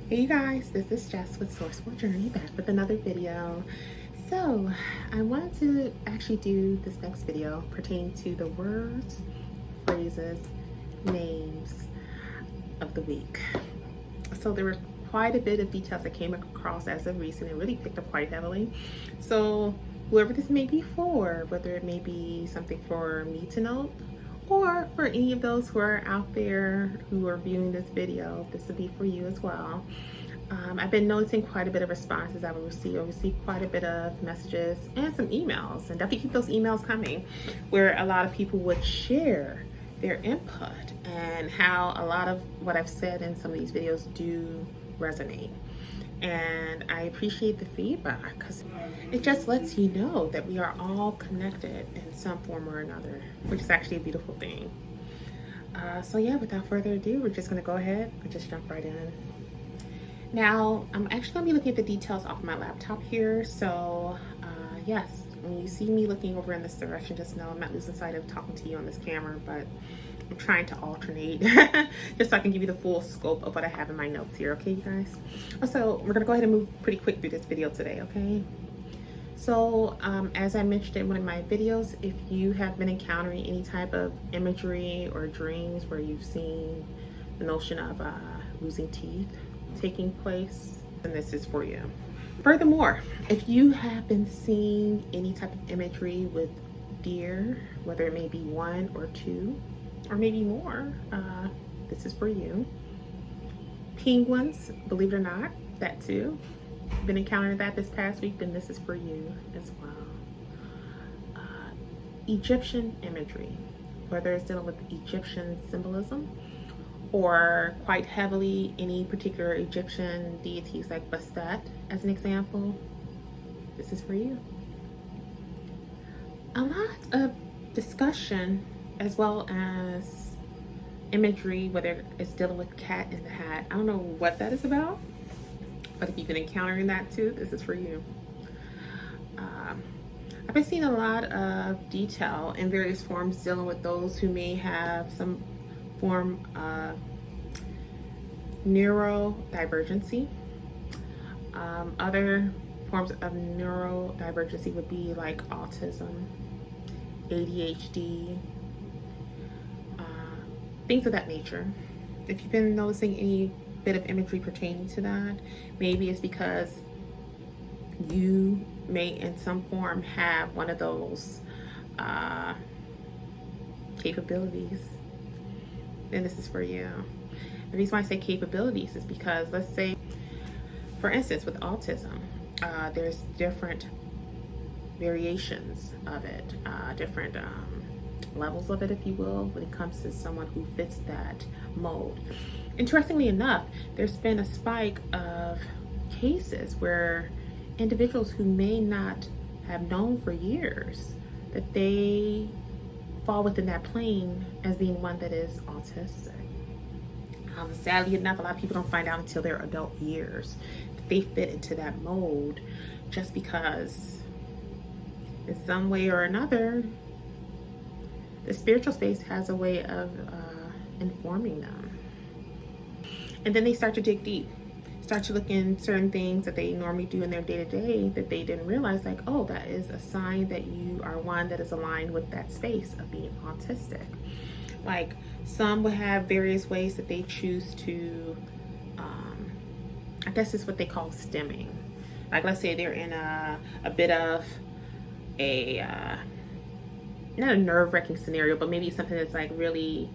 Hey you guys, this is Jess with Sourceful Journey back with another video. So I wanted to actually do this next video pertaining to the words, phrases, names of the week. So there were quite a bit of details that came across as of recent and really picked up quite heavily. So whoever this may be for, whether it may be something for me to note or for any of those who are out there who are viewing this video, this will be for you as well. I've been noticing quite a bit of responses I will receive. I received quite a bit of messages and some emails, and definitely keep those emails coming, where a lot of people would share their input and how a lot of what I've said in some of these videos do resonate. And I appreciate the feedback because it just lets you know that we are all connected in some form or another, which is actually a beautiful thing. So yeah, without further ado, we're just gonna go ahead and just jump right in. Now, I'm actually gonna be looking at the details off my laptop here. So yes, when you see me looking over in this direction, just know I'm not losing sight of talking to you on this camera, but I'm trying to alternate just so I can give you the full scope of what I have in my notes here, okay, you guys? Also, we're gonna go ahead and move pretty quick through this video today, okay? So, as I mentioned in one of my videos, if you have been encountering any type of imagery or dreams where you've seen the notion of losing teeth taking place, then this is for you. Furthermore, if you have been seeing any type of imagery with deer, whether it may be one or two, or maybe more, this is for you. Penguins, believe it or not, that too. Been encountering that this past week, then this is for you as well. Egyptian imagery, whether it's dealing with Egyptian symbolism or quite heavily any particular Egyptian deities like Bastet as an example, this is for you. A lot of discussion as well as imagery, whether it's dealing with Cat in the Hat. I don't know what that is about, but if you've been encountering that too, this is for you. I've been seeing a lot of detail in various forms dealing with those who may have some form of neurodivergency. Other forms of neurodivergency would be like autism, ADHD, things of that nature. If you've been noticing any bit of imagery pertaining to that, maybe it's because you may in some form have one of those capabilities, then this is for you. The reason why I say capabilities is because, let's say, for instance, with autism, there's different variations of it, different levels of it, if you will, when it comes to someone who fits that mold. Interestingly enough, there's been a spike of cases where individuals who may not have known for years that they fall within that plane as being one that is autistic. Sadly enough, a lot of people don't find out until their adult years that they fit into that mold, just because in some way or another, the spiritual space has a way of informing them. And then they start to dig deep, start to look in certain things that they normally do in their day-to-day that they didn't realize, like, oh, that is a sign that you are one that is aligned with that space of being autistic. Like, some will have various ways that they choose to, I guess it's what they call stemming. Like, let's say they're in a bit of a, not a nerve-wracking scenario, but maybe something that's like really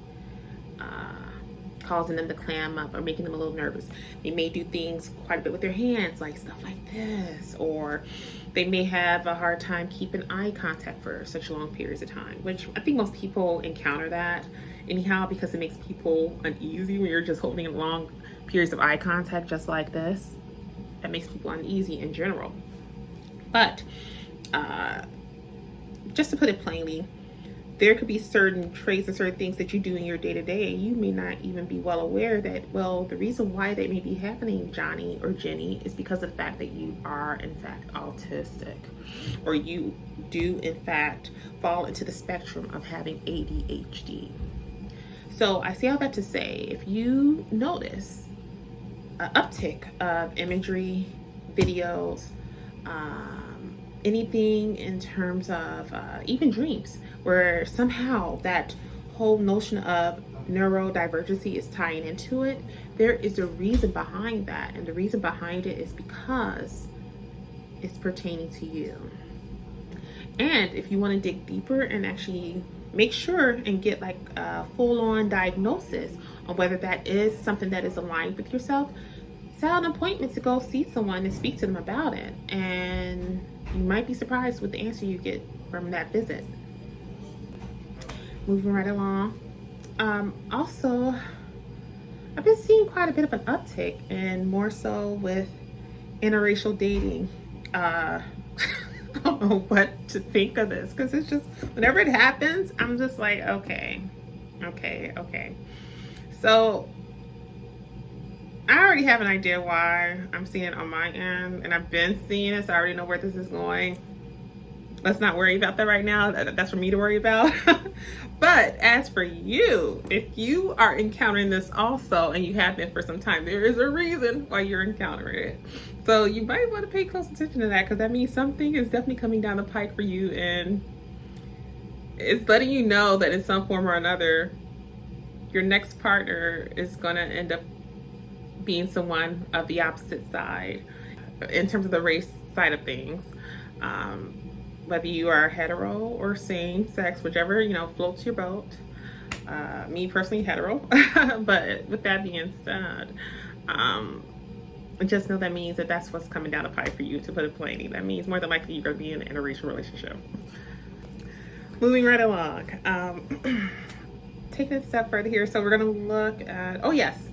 causing them to clam up or making them a little nervous. They may do things quite a bit with their hands, like stuff like this, or they may have a hard time keeping eye contact for such long periods of time, which I think most people encounter that anyhow, because it makes people uneasy when you're just holding long periods of eye contact just like this. That makes people uneasy in general. But just to put it plainly, there could be certain traits and certain things that you do in your day-to-day. You may not even be well aware that, well, the reason why they may be happening, Johnny or Jenny, is because of the fact that you are in fact autistic, or you do in fact fall into the spectrum of having ADHD. So I say all that to say, if you notice an uptick of imagery, videos, anything in terms of even dreams, where somehow that whole notion of neurodivergency is tying into it. There is a reason behind that, and the reason behind it is because it's pertaining to you. And if you want to dig deeper and actually make sure and get like a full-on diagnosis on whether that is something that is aligned with yourself, set out an appointment to go see someone and speak to them about it. And you might be surprised with the answer you get from that visit. Moving right along. Also, I've been seeing quite a bit of an uptick, and more so with interracial dating. I don't know what to think of this, because it's just, whenever it happens, I'm just like, okay. So I already have an idea why I'm seeing it on my end, and I've been seeing it, so I already know where this is going. Let's not worry about that right now. That's for me to worry about. But as for you, if you are encountering this also, and you have been for some time, there is a reason why you're encountering it. So you might want to pay close attention to that, because that means something is definitely coming down the pike for you, and it's letting you know that in some form or another, your next partner is going to end up being someone of the opposite side in terms of the race side of things. Whether you are hetero or same sex, whichever, floats your boat. Me personally, hetero. But with that being said, just know that means that that's what's coming down the pipe for you, to put it plainly. That means more than likely you're going to be in an interracial relationship. Moving right along. Taking it a step further here. So we're going to look at, oh yes,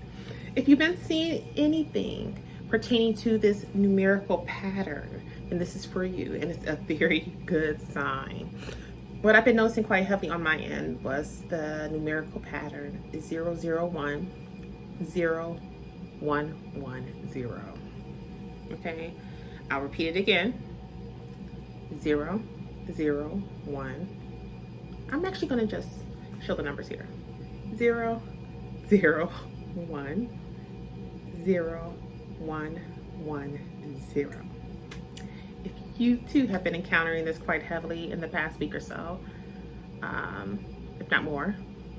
if you've been seeing anything pertaining to this numerical pattern, and this is for you, and it's a very good sign. What I've been noticing quite heavily on my end was the numerical pattern 001 0110. Okay, I'll repeat it again. 001. I'm actually going to just show the numbers here. 001 0110. If you too have been encountering this quite heavily in the past week or so, if not more,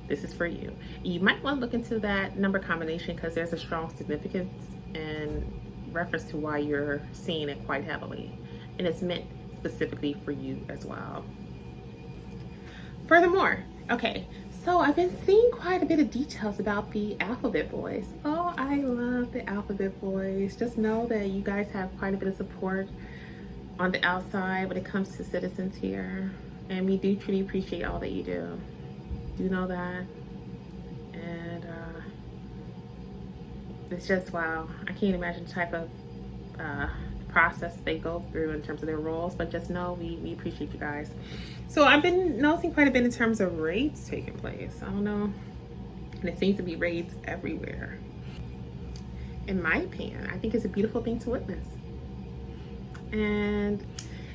this is for you. You might want to look into that number combination, because there's a strong significance in reference to why you're seeing it quite heavily, and it's meant specifically for you as well. Furthermore, okay, so I've been seeing quite a bit of details about the alphabet boys. Oh, I love the alphabet boys. Just know that you guys have quite a bit of support on the outside when it comes to citizens here, and we do truly appreciate all that you do. Do know that. And it's just, wow, I can't imagine the type of process they go through in terms of their roles, but just know we appreciate you guys. So I've been noticing quite a bit in terms of raids taking place. I don't know, and it seems to be raids everywhere. In my opinion, I think it's a beautiful thing to witness. And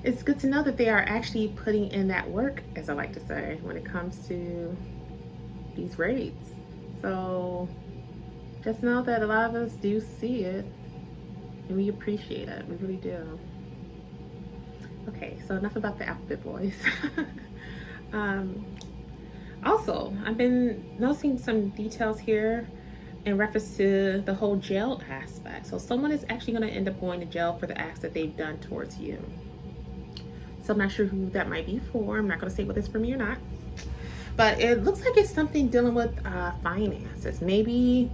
it's good to know that they are actually putting in that work, as I like to say, when it comes to these raids. So just know that a lot of us do see it, and we appreciate it. We really do. Okay, so enough about the alphabet boys. Also, I've been noticing some details here in reference to the whole jail aspect. So someone is actually going to end up going to jail for the acts that they've done towards you. So I'm not sure who that might be for. I'm not going to say whether it's for me or not. But it looks like it's something dealing with finances. Maybe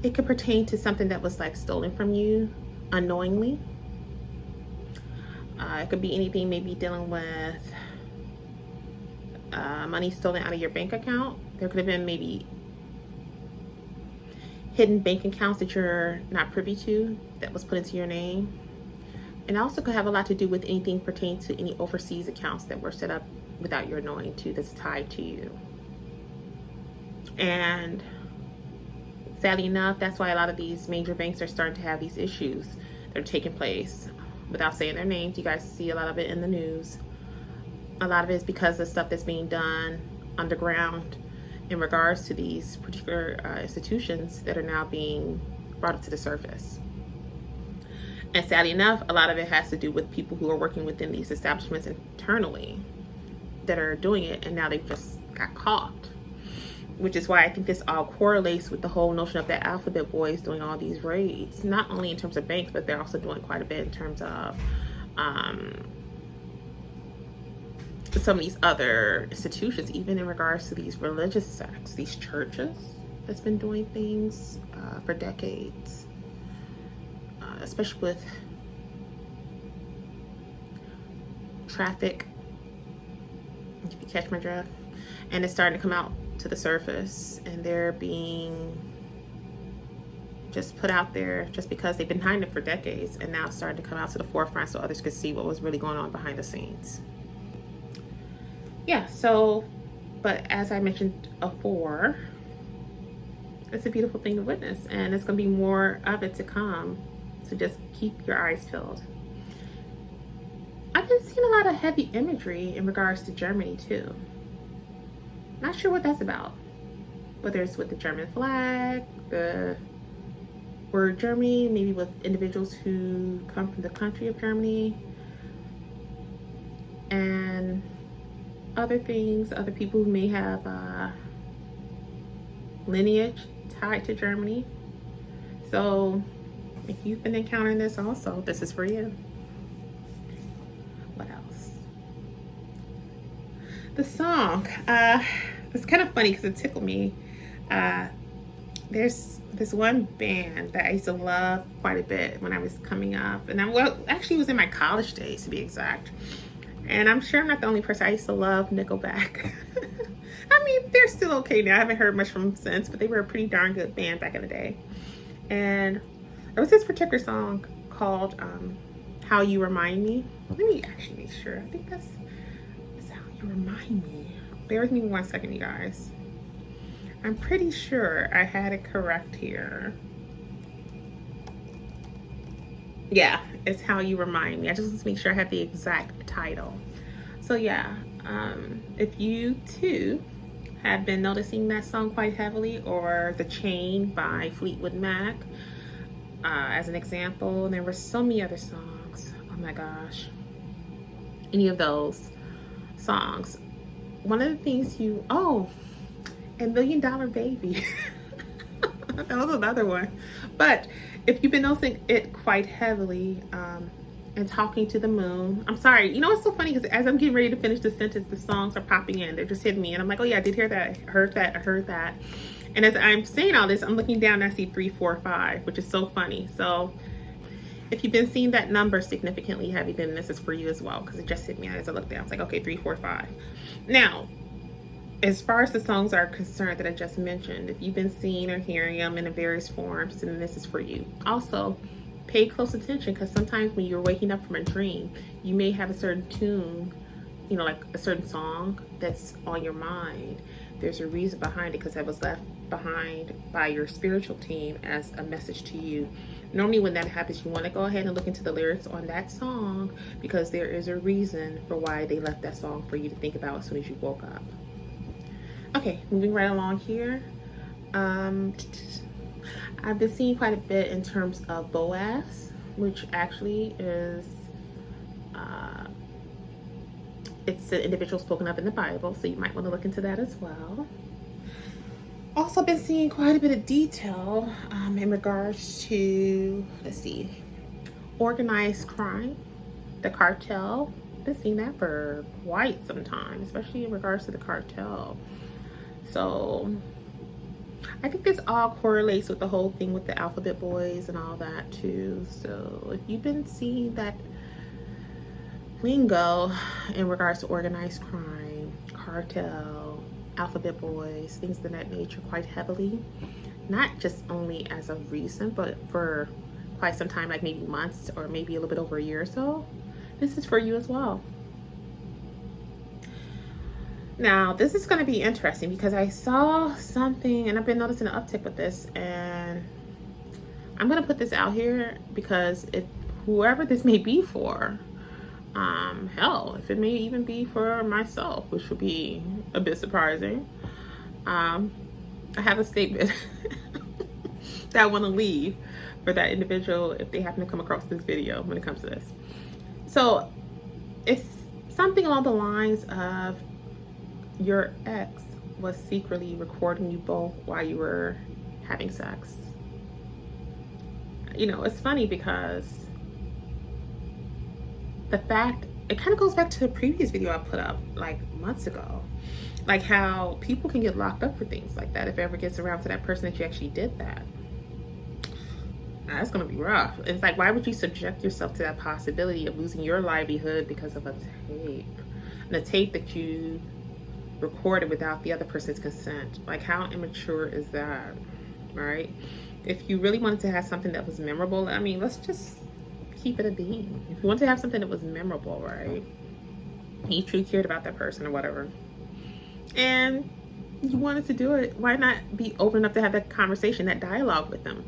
it could pertain to something that was like stolen from you unknowingly. It could be anything, maybe dealing with money stolen out of your bank account. There could have been maybe hidden bank accounts that you're not privy to that was put into your name. And also could have a lot to do with anything pertaining to any overseas accounts that were set up without your knowing to, that's tied to you. And sadly enough, that's why a lot of these major banks are starting to have these issues that are taking place. Without saying their names, you guys see a lot of it in the news. A lot of it is because of stuff that's being done underground, in regards to these particular institutions that are now being brought up to the surface. And sadly enough, a lot of it has to do with people who are working within these establishments internally that are doing it, and now they've just got caught. Which is why I think this all correlates with the whole notion of the alphabet boys doing all these raids, not only in terms of banks, but they're also doing quite a bit in terms of some of these other institutions, even in regards to these religious sects, these churches that's been doing things for decades, especially with traffic, if you catch my drift, and it's starting to come out to the surface, and they're being just put out there just because they've been hiding it for decades, and now it's starting to come out to the forefront so others could see what was really going on behind the scenes. Yeah, so, but as I mentioned before, it's a beautiful thing to witness, and it's going to be more of it to come, so just keep your eyes peeled. I've been seeing a lot of heavy imagery in regards to Germany too. Not sure what that's about, whether it's with the German flag, the word Germany, maybe with individuals who come from the country of Germany, and other things, other people who may have lineage tied to Germany. So if you've been encountering this also, this is for you. What else? The song, it's kind of funny because it tickled me. There's this one band that I used to love quite a bit when I was coming up, and actually it was in my college days to be exact. And I'm sure I'm not the only person. I used to love Nickelback. I mean, they're still okay now. I haven't heard much from them since, but they were a pretty darn good band back in the day. And there was this particular song called How You Remind Me. Let me actually make sure. I think that's How You Remind Me. Bear with me 1 second, you guys. I'm pretty sure I had it correct here. Yeah, it's How You Remind Me. I just want to make sure I had the exact title. So yeah, if you too have been noticing that song quite heavily, or The Chain by Fleetwood Mac, as an example, and there were so many other songs. Oh my gosh. Any of those songs. One of the things and $1 Million Baby. That was another one. But if you've been noticing it quite heavily, and Talking to the Moon. I'm sorry. You know, it's so funny because as I'm getting ready to finish the sentence, the songs are popping in. They're just hitting me. And I'm like, oh yeah, I did hear that. I heard that. And as I'm saying all this, I'm looking down and I see 3, 4, 5, which is so funny. So if you've been seeing that number significantly heavy, then this is for you as well, because it just hit me as I looked down. It's like, okay, 3, 4, 5. Now, as far as the songs are concerned that I just mentioned, if you've been seeing or hearing them in various forms, then this is for you. Also, pay close attention, because sometimes when you're waking up from a dream, you may have a certain tune, you know, like a certain song that's on your mind. There's a reason behind it, because that was left behind by your spiritual team as a message to you. Normally when that happens, you want to go ahead and look into the lyrics on that song, because there is a reason for why they left that song for you to think about as soon as you woke up. Okay, moving right along here. I've been seeing quite a bit in terms of Boaz, which actually is, it's an individual spoken of in the Bible, so you might want to look into that as well. Also been seeing quite a bit of detail in regards to, let's see, organized crime, the cartel. Been seeing that for quite some time, especially in regards to the cartel. So I think this all correlates with the whole thing with the alphabet boys and all that too. So if you've been seeing that lingo in regards to organized crime, cartel, alphabet boys, things of that nature quite heavily, not just only as of recent, but for quite some time, like maybe months or maybe a little bit over a year or so, this is for you as well. Now, this is going to be interesting because I saw something, and I've been noticing an uptick with this, and I'm going to put this out here because if whoever this may be for, hell, if it may even be for myself, which would be a bit surprising, I have a statement that I want to leave for that individual if they happen to come across this video when it comes to this. So it's something along the lines of your ex was secretly recording you both while you were having sex. You know, it's funny because the fact, it kind of goes back to a previous video I put up like months ago. Like how people can get locked up for things like that if it ever gets around to that person that you actually did that. Now, that's gonna be rough. It's like, why would you subject yourself to that possibility of losing your livelihood because of a tape? And a tape that you recorded without the other person's consent. Like, how immature is that, right? If you really wanted to have something that was memorable, I mean, let's just keep it a being. If you wanted to have something that was memorable, right? You truly cared about that person or whatever, and you wanted to do it, why not be open enough to have that conversation, that dialogue with them?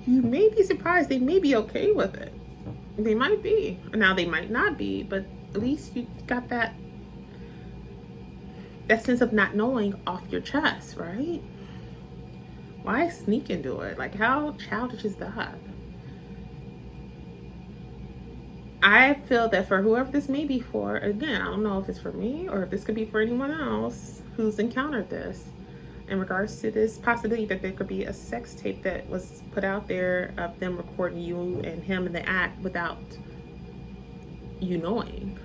You may be surprised. They may be okay with it. They might be. Now, they might not be, but at least you got that sense of not knowing off your chest, right? Why sneak into it? Like, how childish is that? I feel that for whoever this may be for, again, I don't know if it's for me or if this could be for anyone else who's encountered this, in regards to this possibility that there could be a sex tape that was put out there of them recording you and him in the act without you knowing.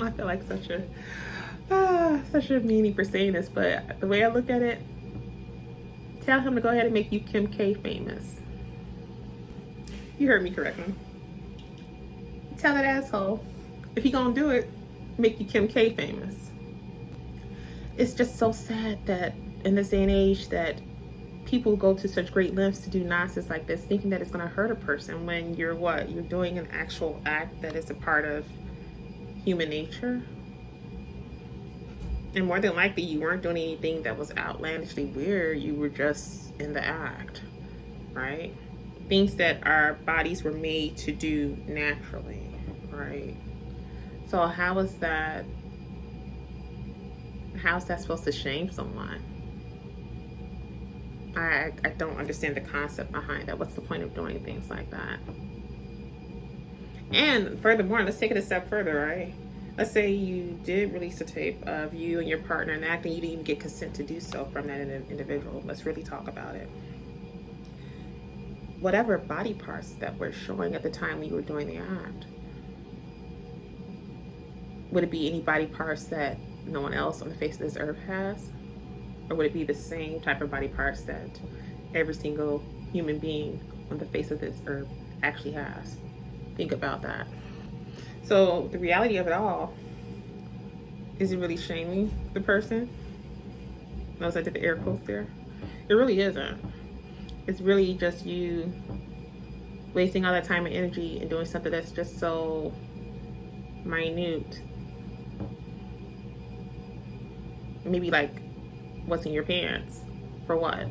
I feel like such a meanie for saying this, but the way I look at it, tell him to go ahead and make you Kim K famous. You heard me correctly. Tell that asshole, if he gonna do it, make you Kim K famous. It's just so sad that in this day and age that people go to such great lengths to do nonsense like this, thinking that it's gonna hurt a person when you're doing an actual act that is a part of human nature. And more than likely, you weren't doing anything that was outlandishly weird. You were just in the act, right? Things that our bodies were made to do naturally, right? So how's that supposed to shame someone? I don't understand the concept behind that. What's the point of doing things like that? And furthermore, let's take it a step further, right? Let's say you did release a tape of you and your partner and acting, you didn't even get consent to do so from that individual. Let's really talk about it. Whatever body parts that were showing at the time you were doing the act, would it be any body parts that no one else on the face of this earth has? Or would it be the same type of body parts that every single human being on the face of this earth actually has? Think about that. So the reality of it all, is it really shaming the person? Notice I did the air quotes there. It really isn't. It's really just you wasting all that time and energy and doing something that's just so minute. Maybe like what's in your pants, for what,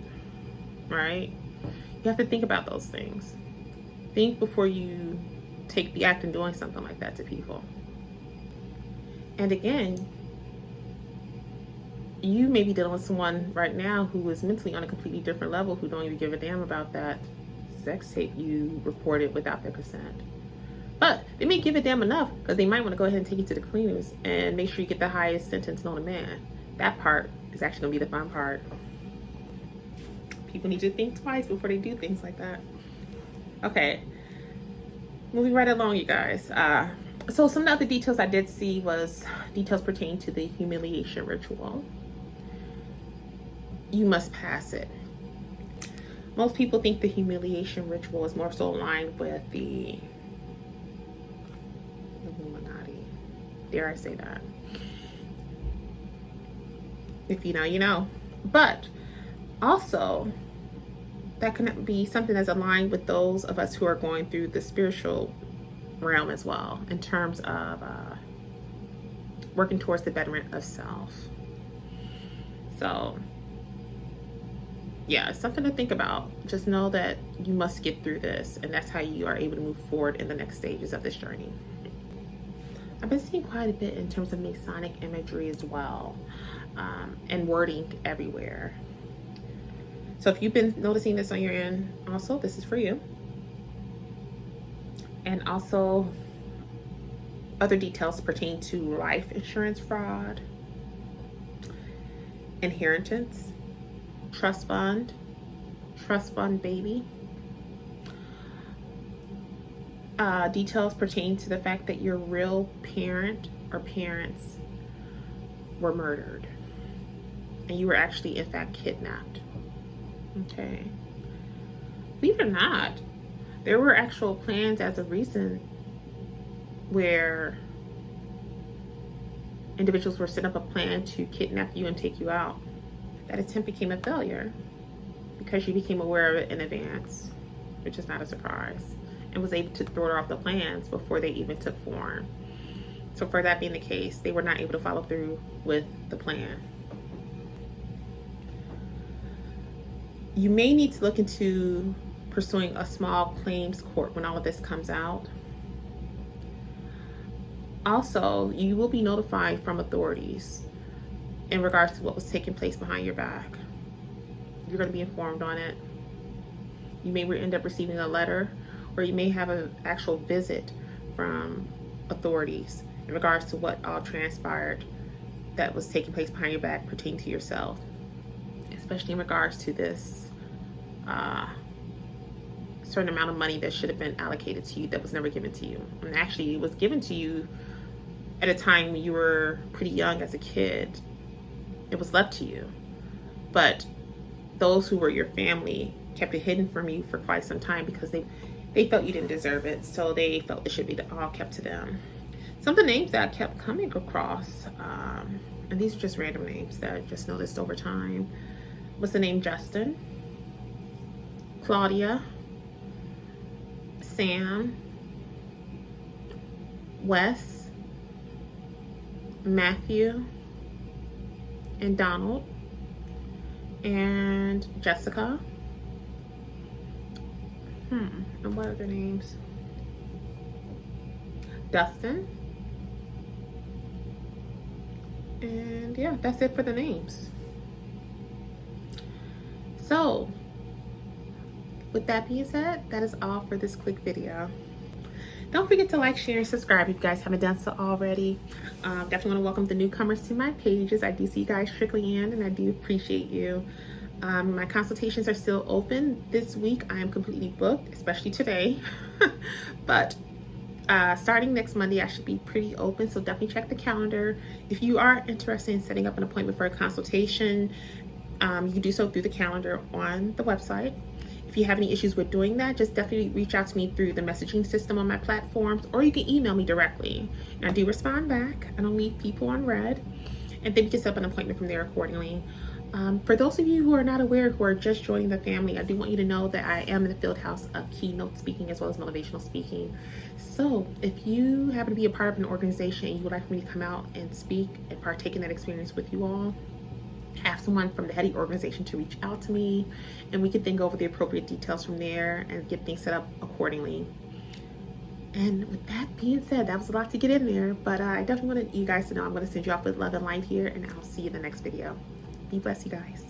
right? You have to think about those things. Think before you take the act in doing something like that to people. And again, you may be dealing with someone right now who is mentally on a completely different level, who don't even give a damn about that sex tape you recorded without their consent. But they may give a damn enough because they might want to go ahead and take you to the cleaners and make sure you get the highest sentence known to man. That part is actually going to be the fun part. People need to think twice before they do things like that. Okay, moving right along, you guys. So some of the other details I did see was details pertaining to the humiliation ritual. You must pass it. Most people think the humiliation ritual is more so aligned with the Illuminati. Dare I say that? If you know, you know. But also, that can be something that's aligned with those of us who are going through the spiritual realm as well, in terms of working towards the betterment of self. So yeah, it's something to think about. Just know that you must get through this, and that's how you are able to move forward in the next stages of this journey. I've been seeing quite a bit in terms of Masonic imagery as well, and wording everywhere. So if you've been noticing this on your end, also, this is for you. And also other details pertain to life insurance fraud, inheritance, trust fund baby. Details pertain to the fact that your real parent or parents were murdered and you were actually in fact kidnapped. Okay. Believe it or not, there were actual plans as of recent where individuals were setting up a plan to kidnap you and take you out. That attempt became a failure because you became aware of it in advance, which is not a surprise, and was able to throw off the plans before they even took form. So for that being the case, they were not able to follow through with the plan. You may need to look into pursuing a small claims court when all of this comes out. Also, you will be notified from authorities in regards to what was taking place behind your back. You're going to be informed on it. You may end up receiving a letter, or you may have an actual visit from authorities in regards to what all transpired that was taking place behind your back pertaining to yourself, especially in regards to this certain amount of money that should have been allocated to you that was never given to you. And actually, it was given to you at a time when you were pretty young as a kid. It was left to you. But those who were your family kept it hidden from you for quite some time because they felt you didn't deserve it. So they felt it should be all kept to them. Some of the names that I kept coming across, and these are just random names that I just noticed over time, was the name Justin, Claudia, Sam, Wes, Matthew, and Donald, and Jessica. And what other names? Dustin. And yeah, that's it for the names. So, with that being said, that is all for this quick video. Don't forget to like, share, and subscribe if you guys haven't done so already. Definitely want to welcome the newcomers to my pages. I do see you guys trickling in, and I do appreciate you. My consultations are still open. This week, I am completely booked, especially today. But starting next Monday, I should be pretty open, so definitely check the calendar. If you are interested in setting up an appointment for a consultation, you can do so through the calendar on the website. If you have any issues with doing that, just definitely reach out to me through the messaging system on my platforms, or you can email me directly. And I do respond back. I don't leave people on red. And then we can set up an appointment from there accordingly. For those of you who are not aware, who are just joining the family, I do want you to know that I am in the field house of keynote speaking as well as motivational speaking. So if you happen to be a part of an organization and you would like for me to come out and speak and partake in that experience with you all, have someone from the head of the organization to reach out to me, and we can then go over the appropriate details from there and get things set up accordingly. And with that being said, that was a lot to get in there, but I definitely wanted you guys to know I'm going to send you off with love and light here, and I'll see you in the next video. Be blessed, you guys.